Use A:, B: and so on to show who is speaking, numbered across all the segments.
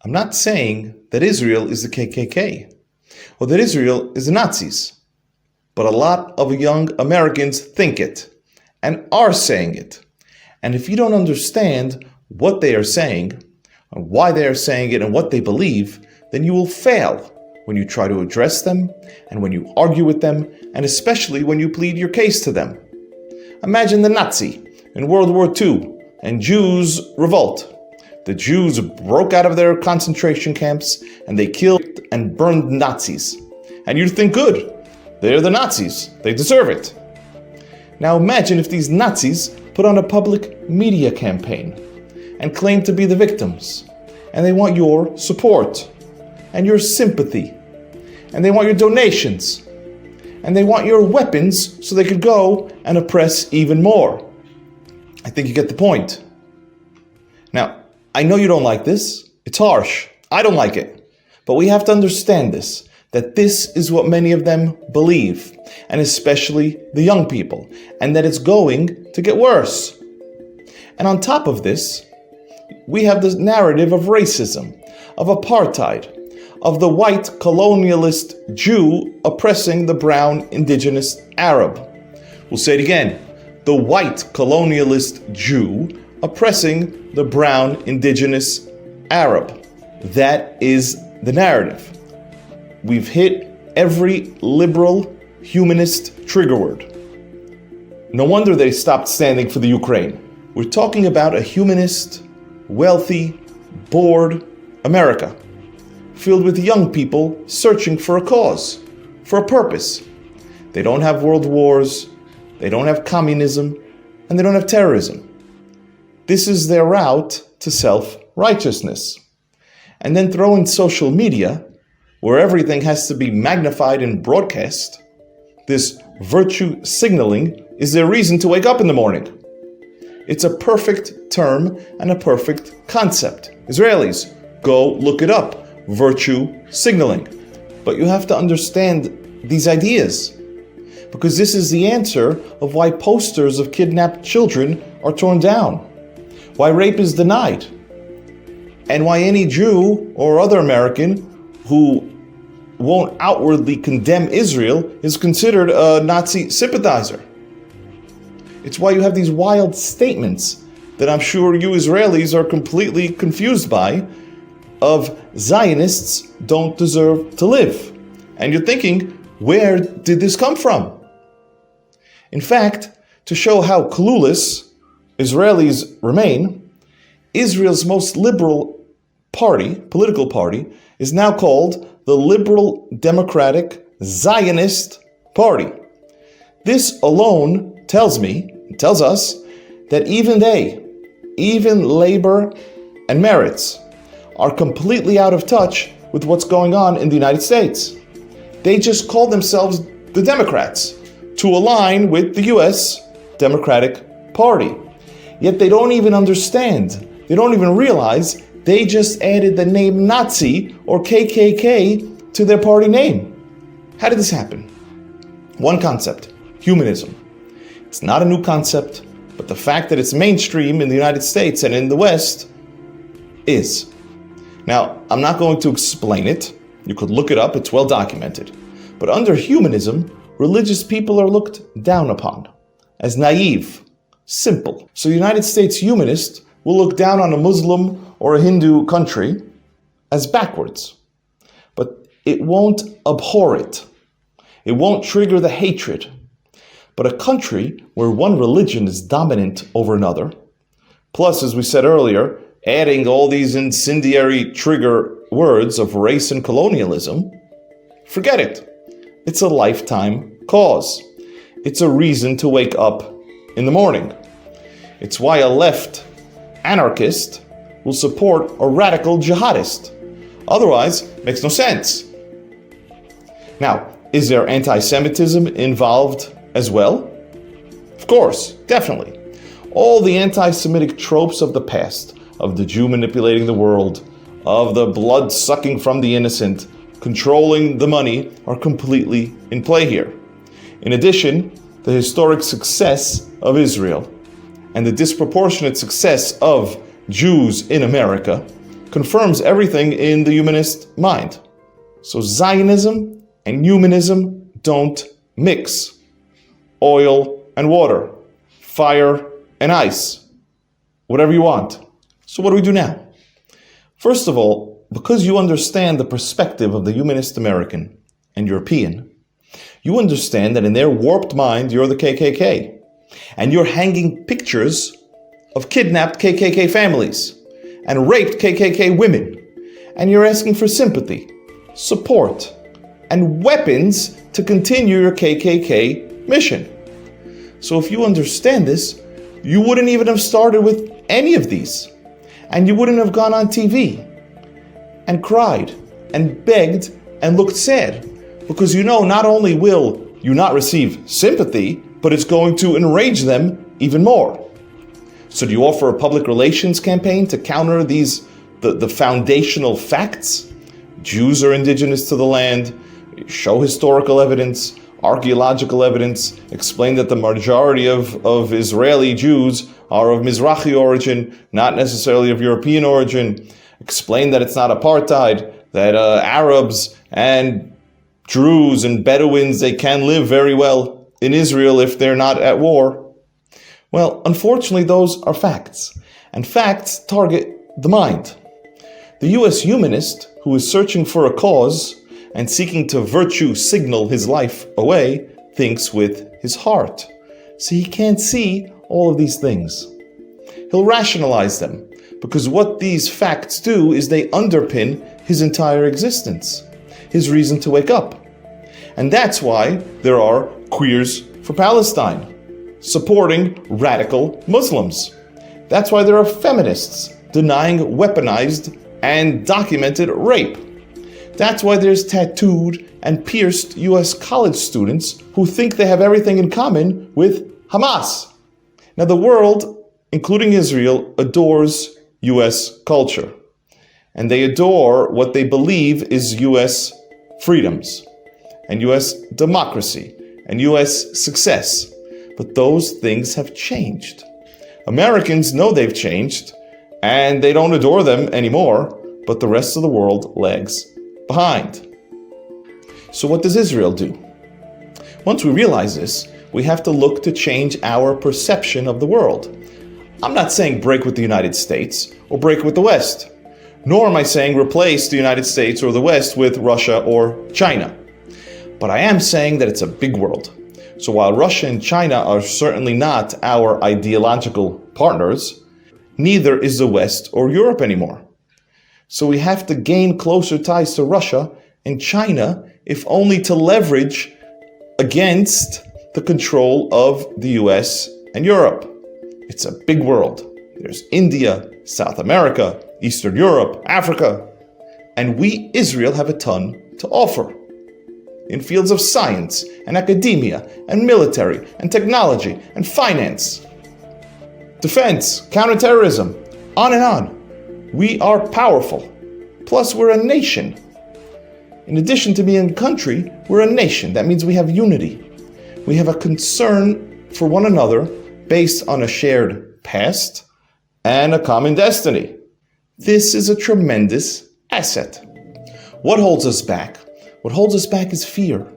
A: I'm not saying that Israel is the KKK or that Israel is the Nazis, but a lot of young Americans think it and are saying it. And if you don't understand what they are saying, or why they are saying it and what they believe, then you will fail when you try to address them and when you argue with them, and especially when you plead your case to them. Imagine the Nazi in World War II and Jews revolt. The Jews broke out of their concentration camps and they killed and burned Nazis. And you'd think, good, they're the Nazis, they deserve it. Now imagine if these Nazis put on a public media campaign and claim to be the victims, and they want your support and your sympathy, and they want your donations, and they want your weapons so they could go and oppress even more. I think you get the point. Now, I know you don't like this. It's harsh. I don't like it. But we have to understand this, that this is what many of them believe, and especially the young people, and that it's going to get worse. And on top of this, we have this narrative of racism, of apartheid, of the white colonialist Jew oppressing the brown indigenous Arab. We'll say it again. The white colonialist Jew oppressing the brown indigenous Arab. That is the narrative. We've hit every liberal humanist trigger word. No wonder they stopped standing for the Ukraine. We're talking about a humanist, wealthy, bored America, filled with young people searching for a cause, for a purpose. They don't have world wars, they don't have communism, and they don't have terrorism. This is their route to self-righteousness. And then throw in social media, where everything has to be magnified and broadcast. This virtue signaling is their reason to wake up in the morning. It's a perfect term and a perfect concept. Israelis, go look it up. Virtue signaling. But you have to understand these ideas, because this is the answer of why posters of kidnapped children are torn down, why rape is denied, and why any Jew or other American who won't outwardly condemn Israel is considered a Nazi sympathizer. It's why you have these wild statements that I'm sure you Israelis are completely confused by, of Zionists don't deserve to live. And you're thinking, where did this come from? In fact, to show how clueless Israelis remain, Israel's most liberal party, political party, is now called the Liberal Democratic Zionist Party. This alone tells us that even they, even labor and Meretz, are completely out of touch with what's going on in the United States. They just call themselves the Democrats to align with the US Democratic Party. Yet they don't even understand, they don't even realize they just added the name Nazi or KKK to their party name. How did this happen? One concept, humanism. It's not a new concept, but the fact that it's mainstream in the United States and in the West is. Now, I'm not going to explain it. You could look it up, it's well documented. But under humanism, religious people are looked down upon as naive, simple. So the United States humanist will look down on a Muslim or a Hindu country as backwards. But it won't abhor it. It won't trigger the hatred. But a country where one religion is dominant over another, plus, as we said earlier, adding all these incendiary trigger words of race and colonialism, forget it. It's a lifetime cause. It's a reason to wake up in the morning. It's why a left anarchist will support a radical jihadist. Otherwise, it makes no sense. Now, is there anti-Semitism involved as well? Of course, definitely. All the anti-Semitic tropes of the past, of the Jew manipulating the world, of the blood sucking from the innocent, controlling the money, are completely in play here. In addition, the historic success of Israel and the disproportionate success of Jews in America confirms everything in the humanist mind. So Zionism and humanism don't mix. Oil and water, fire and ice, whatever you want. So what do we do now? First of all, because you understand the perspective of the humanist American and European, you understand that in their warped mind, you're the KKK. And you're hanging pictures of kidnapped KKK families and raped KKK women. And you're asking for sympathy, support, and weapons to continue your KKK mission. So if you understand this, you wouldn't even have started with any of these. And you wouldn't have gone on TV and cried and begged and looked sad. Because you know not only will you not receive sympathy, but it's going to enrage them even more. So do you offer a public relations campaign to counter these, the foundational facts? Jews are indigenous to the land, show historical evidence, archaeological evidence, explain that the majority of Israeli Jews are of Mizrahi origin, not necessarily of European origin, explain that it's not apartheid, that Arabs and Druze and Bedouins, they can live very well in Israel if they're not at war. Well, unfortunately, those are facts, and facts target the mind. The US humanist who is searching for a cause and seeking to virtue signal his life away thinks with his heart. So he can't see all of these things. He'll rationalize them because what these facts do is they underpin his entire existence, his reason to wake up. And that's why there are Queers for Palestine, supporting radical Muslims. That's why there are feminists denying weaponized and documented rape. That's why there's tattooed and pierced US college students who think they have everything in common with Hamas. Now the world, including Israel, adores US culture. And they adore what they believe is US freedoms and US democracy and US success. But those things have changed. Americans know they've changed and they don't adore them anymore, but the rest of the world lags behind. So what does Israel do? Once we realize this, we have to look to change our perception of the world. I'm not saying break with the United States or break with the West, nor am I saying replace the United States or the West with Russia or China. But I am saying that it's a big world. So while Russia and China are certainly not our ideological partners, neither is the West or Europe anymore. So we have to gain closer ties to Russia and China, if only to leverage against the control of the US and Europe. It's a big world. There's India, South America, Eastern Europe, Africa. And we, Israel, have a ton to offer in fields of science and academia and military and technology and finance, defense, counterterrorism, on and on. We are powerful. Plus, we're a nation. In addition to being a country, we're a nation. That means we have unity. We have a concern for one another based on a shared past and a common destiny. This is a tremendous asset. What holds us back? What holds us back is fear.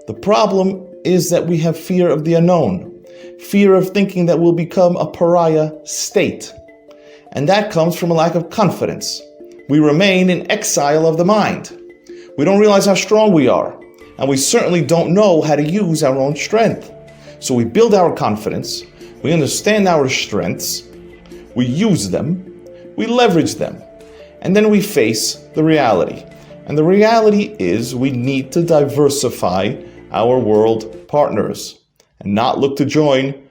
A: The problem is that we have fear of the unknown, fear of thinking that we'll become a pariah state. And that comes from a lack of confidence. We remain in exile of the mind. We don't realize how strong we are, and we certainly don't know how to use our own strength. So we build our confidence, we understand our strengths, we use them, we leverage them, and then we face the reality. And the reality is we need to diversify our world partners and not look to join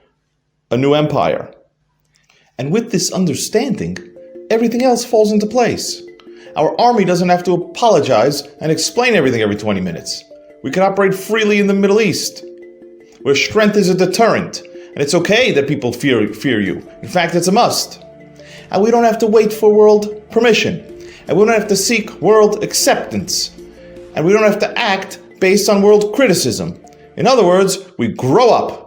A: a new empire. And with this understanding, everything else falls into place. Our army doesn't have to apologize and explain everything every 20 minutes. We can operate freely in the Middle East, where strength is a deterrent, and it's okay that people fear you. In fact, it's a must. And we don't have to wait for world permission, and we don't have to seek world acceptance, and we don't have to act based on world criticism. In other words, we grow up